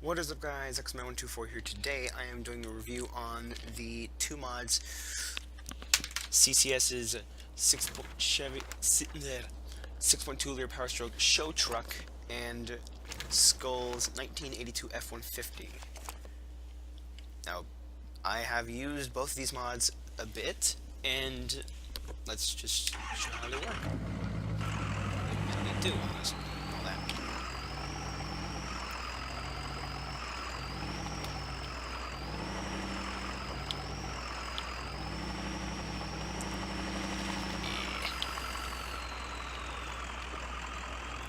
What is up, guys? XMan124 here. Today I am doing a review on the two mods, CCS's 6.2 liter Power Stroke show truck and Skull's 1982 F-150. Now, I have used both of these mods a bit, and let's just show how they work. What they do on this, all that.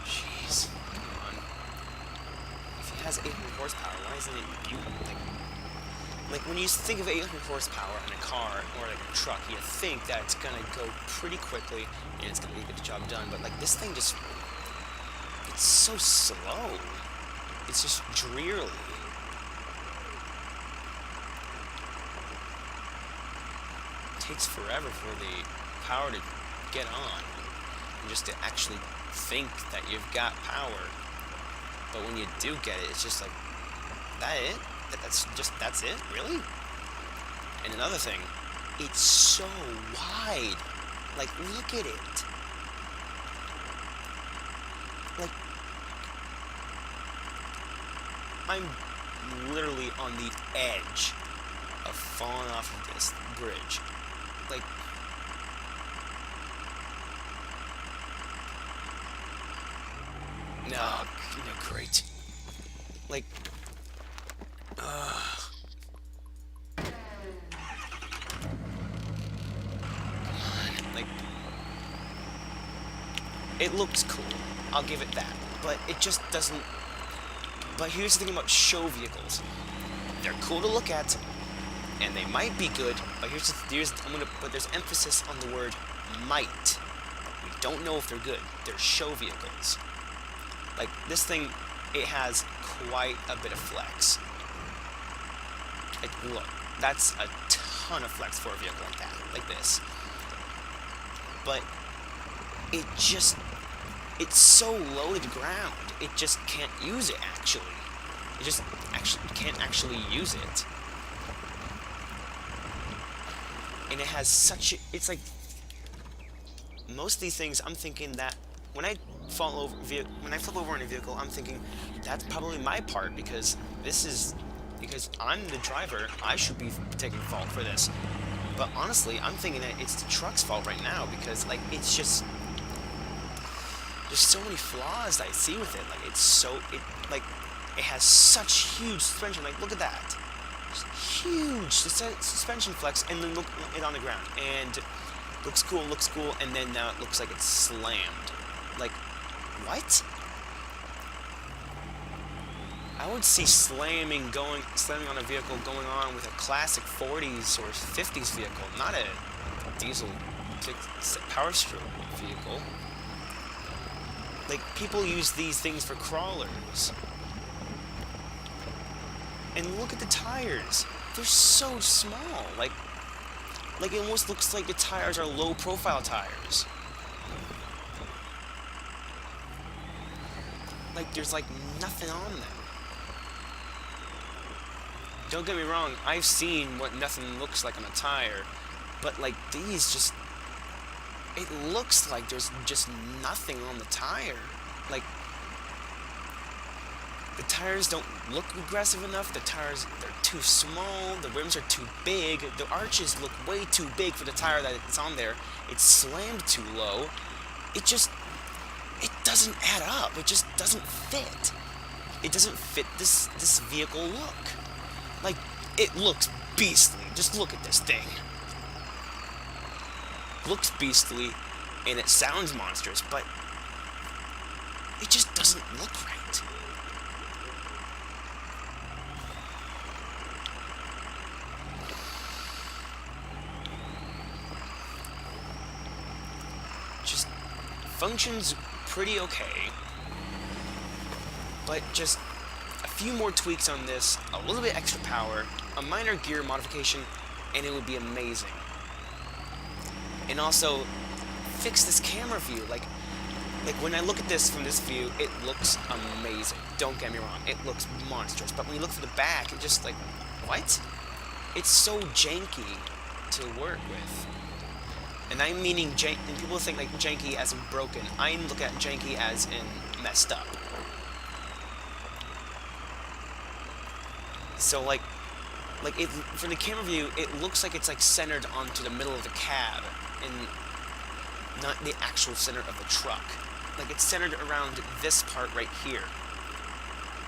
Jeez, come on. If it has 800 horsepower, why isn't it like when you think of 800 horsepower in a car or like a truck, you think that it's gonna go pretty quickly and it's gonna get the job done. But like this thing just, it's so slow. It's just drearily. It takes forever for the power to get on, and just to actually think that you've got power. But when you do get it, it's just like, that it? That's it? Really? And another thing, it's so wide. Like, look at it. Like, I'm literally on the edge of falling off of this bridge. Like, no, great. Like, like, it looks cool, I'll give it that, but it just doesn't. But here's the thing about show vehicles: they're cool to look at, and they might be good, but there's emphasis on the word might. We don't know if they're good. They're show vehicles. Like this thing, it has quite a bit of flex. Like, look, that's a ton of flex for a vehicle like that, like this. But it's so low to the ground, it just can't use it, actually. It just can't actually use it. And it has such it's like, most of these things, I'm thinking that when I flip over in a vehicle, I'm thinking that's probably my part, because I'm the driver. I should be taking fault for this. But honestly, I'm thinking that it's the truck's fault right now, because like it's just, there's so many flaws that I see with it. Like it has such huge suspension. Like, look at that, just huge suspension flex, and then look it on the ground, and looks cool, and then now it looks like it's slammed. Like, what? I would see slamming on a vehicle going on with a classic 40s or 50s vehicle, not a diesel Power Stroke vehicle. Like, people use these things for crawlers. And look at the tires. They're so small. Like it almost looks like the tires are low-profile tires. Like, there's like nothing on them. Don't get me wrong, I've seen what nothing looks like on a tire, but like these just, it looks like there's just nothing on the tire. Like, the tires don't look aggressive enough, they're too small, the rims are too big, the arches look way too big for the tire that it's on there, it's slammed too low, it doesn't add up, it just doesn't fit. It doesn't fit this vehicle look. Like, it looks beastly. Just look at this thing. Looks beastly, and it sounds monstrous, but it just doesn't look right. Just functions pretty okay, but just a few more tweaks on this, a little bit extra power, a minor gear modification, and it would be amazing. And also, fix this camera view. Like, Like, when I look at this from this view, it looks amazing. Don't get me wrong, it looks monstrous. But when you look from the back, it just like, what? It's so janky to work with. And I'm meaning jank, and people think like janky as in broken. I look at janky as in messed up. So like it, from the camera view, it looks like it's like centered onto the middle of the cab, and not the actual center of the truck. Like, it's centered around this part right here.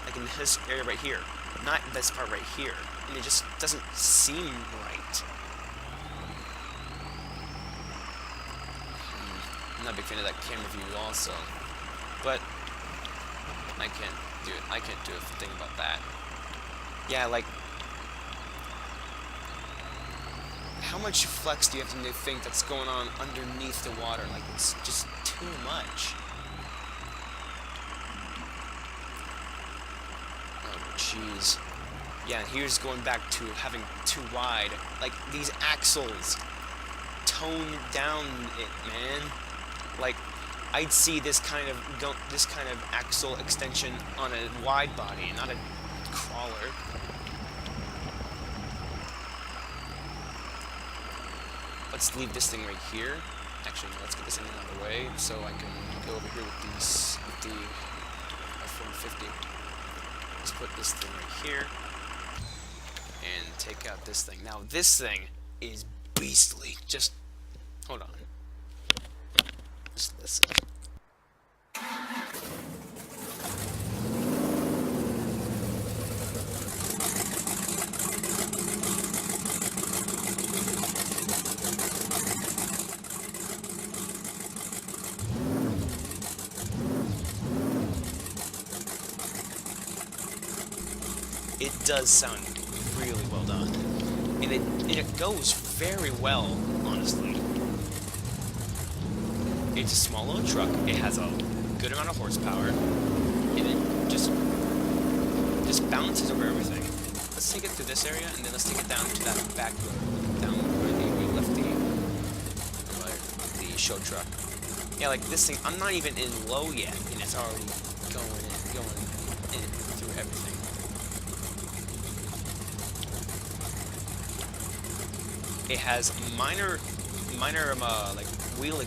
Like in this area right here. Not this part right here. And it just doesn't seem right. I'm not a big fan of that camera view also. But I can't do it. I can't do a thing about that. Yeah, like, how much flex do you have to think that's going on underneath the water? Like, it's just too much. Oh, jeez. Yeah, and here's going back to having too wide. Like, these axles tone down it, man. Like, I'd see this kind of axle extension on a wide body, not a crawler. Let's leave this thing right here. Actually, no, let's get this thing out of the way so I can go over here with these, with the F-150. Let's put this thing right here and take out this thing. Now, this thing is beastly. Just hold on. Just listen. It does sound really well done, and it goes very well, honestly. It's a small little truck. It has a good amount of horsepower, and it just bounces over everything. Let's take it through this area, and then let's take it down to that back road, down where we left the show truck. Yeah, like this thing, I'm not even in low yet, and it's already going in through everything. It has minor like wheel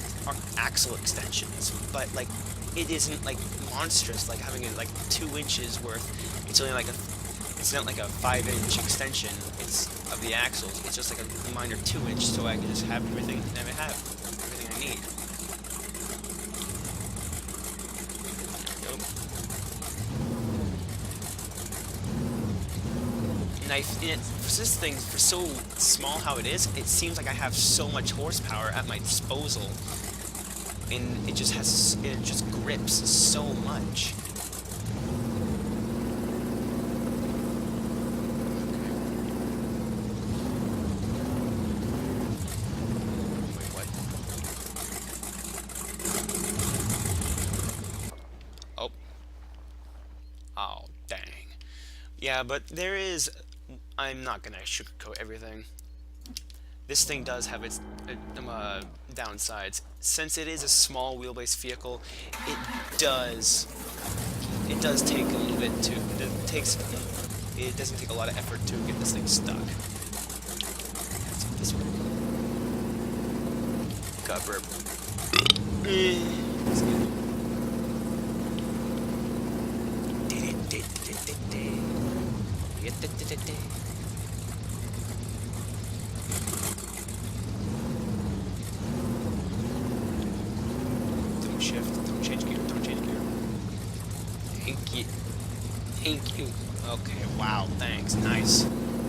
axle extensions, but like it isn't like monstrous, like having it like 2 inches worth. It's only like it's not like a 5-inch extension. It's of the axles. It's just like a minor 2-inch, so I can just have everything I need. For this thing, for so small how it is, it seems like I have so much horsepower at my disposal, and it just grips so much. Wait, what? Oh. Oh, dang. Yeah, but there is... I'm not gonna sugarcoat everything. This thing does have its downsides. Since it is a small wheelbase vehicle, it does take a little bit to... It doesn't take a lot of effort to get this thing stuck. Let's get this one. God, burp. Let's get it. Don't shift, don't change gear, don't change gear. Thank you. Okay, wow, thanks, nice.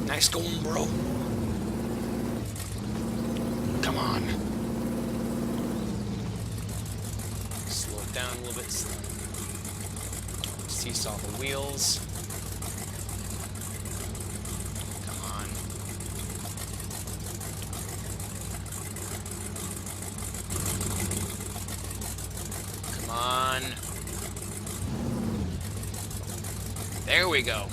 Nice going, bro. Come on. Slow it down a little bit. Seesaw the wheels. There we go.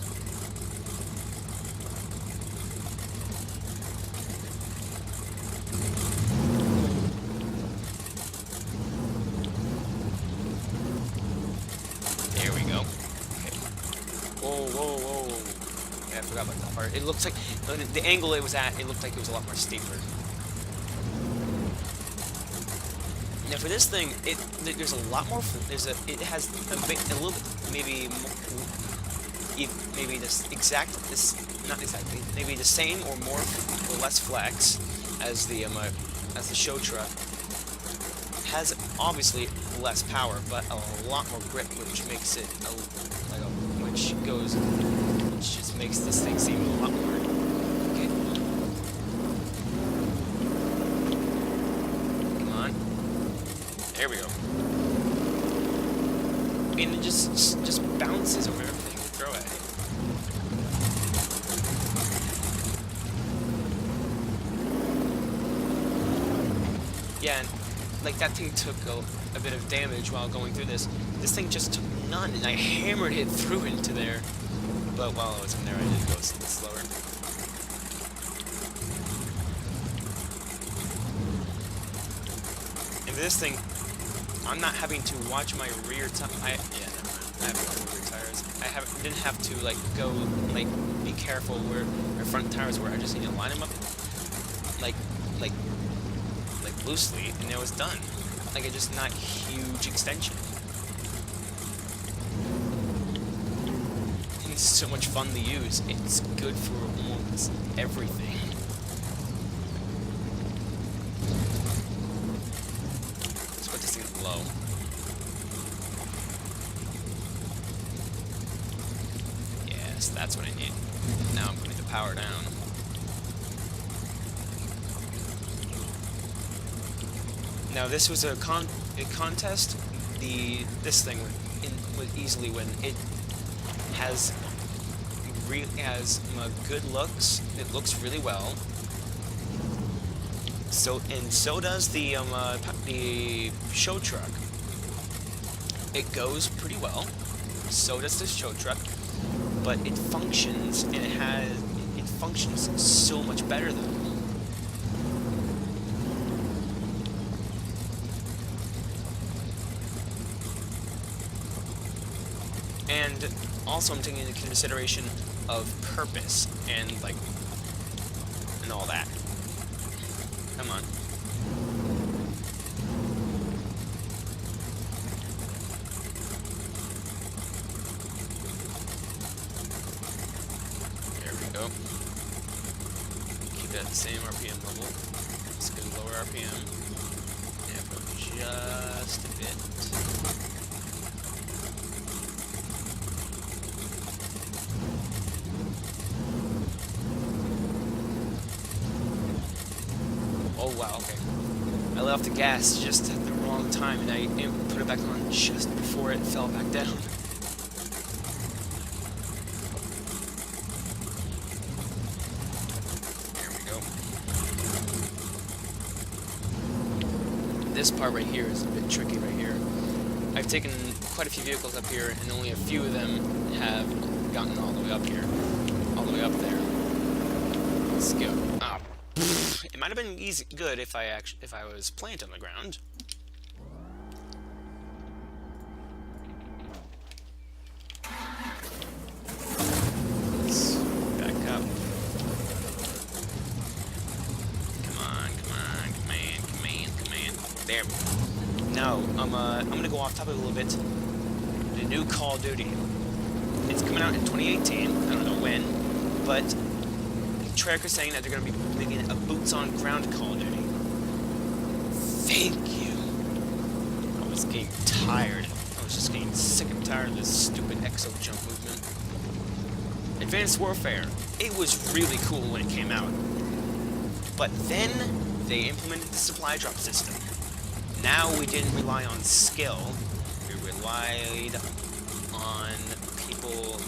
forgot about that part. It looks like the angle it was at, it looked like it was a lot more steeper. Now for this thing, there's a lot more. It has a little bit, maybe not exactly, maybe the same or more or less flex as the show truck. Has obviously less power, but a lot more grip, which makes it which just makes this thing seem a lot more. Okay. Come on. There we go. And it just bounces over everything you throw at it. Yeah, and like that thing took a bit of damage while going through this. This thing just took none, and I hammered it through into there. But while I was in there, I did go a little slower. And this thing, I'm not having to watch my rear tire. Yeah, never mind. I have my rear tires. Didn't have to like go like be careful where my front tires were. I just need to line them up like loosely, and it was done. Like it's just not huge extension. It's so much fun to use. It's good for almost everything. Let's put this thing low. Yes, that's what I need. Now I'm putting the power down. Now this was a contest. This thing would easily win. It has good looks. It looks really well. So does the show truck. It goes pretty well. So does the show truck, but it functions and it functions so much better though. And also I'm taking into consideration of purpose and and all that. Come on. There we go. Keep it at the same RPM level. Let's go lower RPM. And go just a bit. Oh wow, okay. I let off the gas just at the wrong time and I put it back on just before it fell back down. There we go. This part right here is a bit tricky right here. I've taken quite a few vehicles up here and only a few of them have gotten all the way up here. All the way up there. Let's go. Ah. It might have been good if I was planted on the ground. Let's back up. Come on. There. Now I'm gonna go off topic a little bit. The new Call of Duty. It's coming out in 2018. I don't know when, but Treyarch is saying that they're going to be making a boots-on-ground Call of Duty. Thank you. I was getting tired. I was just getting sick and tired of this stupid exo jump movement. Advanced Warfare. It was really cool when it came out. But then they implemented the supply drop system. Now we didn't rely on skill. We relied on people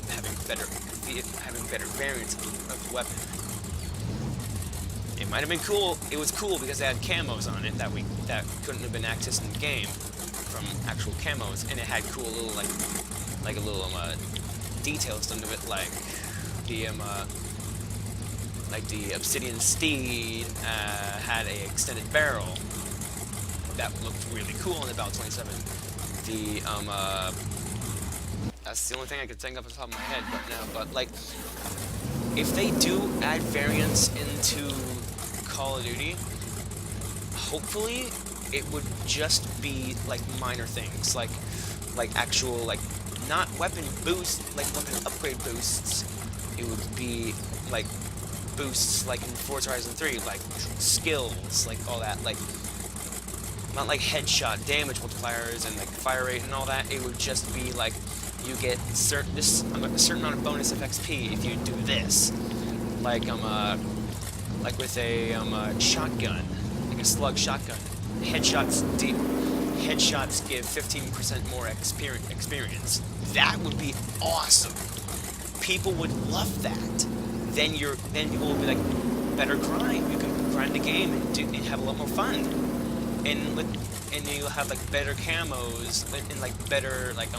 having better variants of the weapon. It might have been cool. It was cool because they had camos on it that couldn't have been accessed in the game from actual camos, and it had cool little like a little details done to it, like the Obsidian Steed had a extended barrel that looked really cool in the Bal 27. The That's the only thing I could think of off the top of my head right now. But like, if they do add variants into Call of Duty, hopefully it would just be like minor things, like actual like not weapon boost, like weapon upgrade boosts. It would be like boosts like in Forza Horizon 3, like skills, like all that, like not like headshot damage multipliers and like fire rate and all that. It would just be like you get a certain amount of bonus of XP if you do this, like like with a shotgun, like a slug shotgun. Headshots give 15% more experience. That would be awesome. People would love that. Then people will be like, better grind. You can grind the game and have a lot more fun. And you'll have like better camos and like better like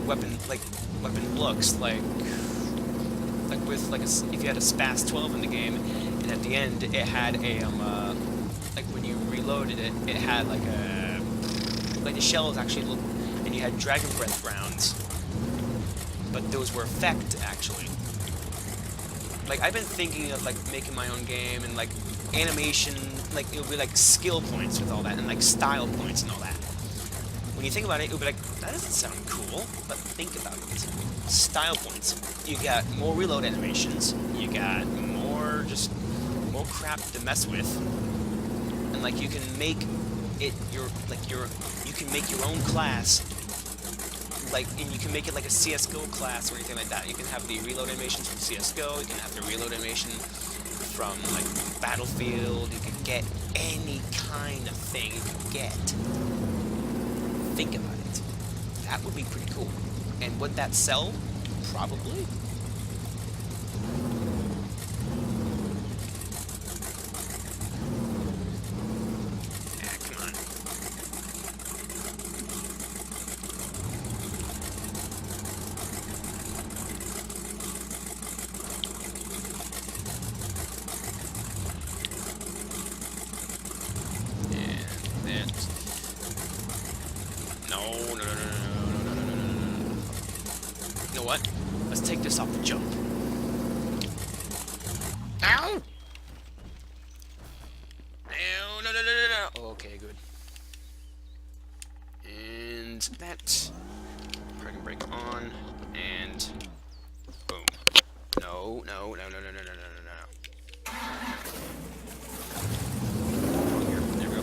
weapon looks, like with like if you had a SPAS 12 in the game, and at the end it had a like when you reloaded it, it had like the shells actually look, and you had Dragon Breath rounds, but those were effect actually. Like I've been thinking of like making my own game and like animation, like it would be like skill points with all that and like style points and all that. When you think about it, it would be like, that doesn't sound cool, but think about it. Style points. You got more reload animations, you got more crap to mess with, and like you can make it you can make your own class, like, and you can make it like a CSGO class or anything like that. You can have the reload animations from CSGO, you can have the reload animation from like Battlefield, you can get any kind of thing you can get. Think about it. That would be pretty cool. And would that sell? Probably. Ah, come on. You know what? Let's take this off the jump. Ow! No. Okay, good. And that. Parking brake on. And boom. No. Here, there we go.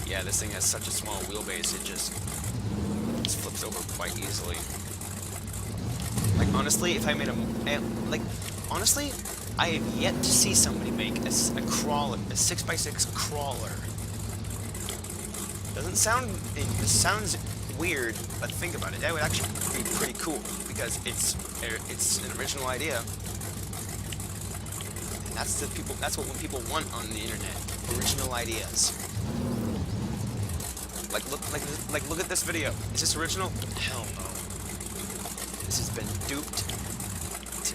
Yeah, this thing has such a small wheelbase, it just flips over quite easily. Like, honestly, if I made honestly, I have yet to see somebody make a crawler, a 6x6 crawler. It sounds weird, but think about it. That would actually be pretty cool, because it's an original idea. And that's what people want on the internet. Original ideas. Look at this video. Is this original? Hell no. This has been duped to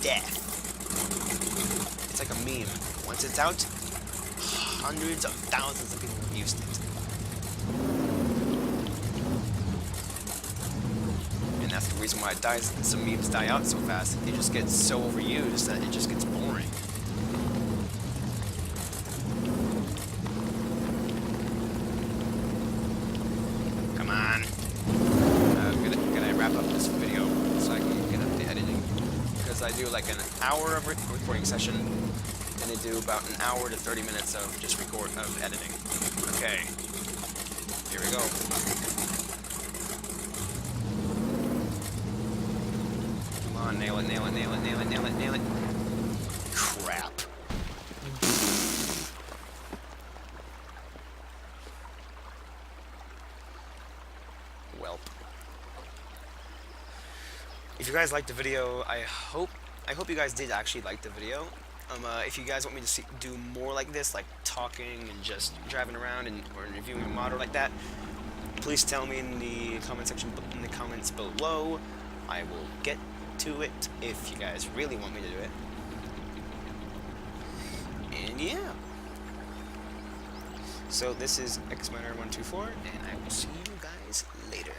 death. It's like a meme. Once it's out, hundreds of thousands of people have used it. And that's the reason why it dies. Some memes die out so fast. They just get so overused that it just gets boring. I do like an hour of recording session, and I do about an hour to 30 minutes of just editing. Okay, here we go. Come on, nail it. Crap. Welp. If you guys liked the video, I hope you guys did actually like the video. If you guys want me to do more like this, like talking and just driving around or reviewing a mod or like that, please tell me in the comment section, in the comments below. I will get to it if you guys really want me to do it. And yeah. So this is Xminer124, and I will see you guys later.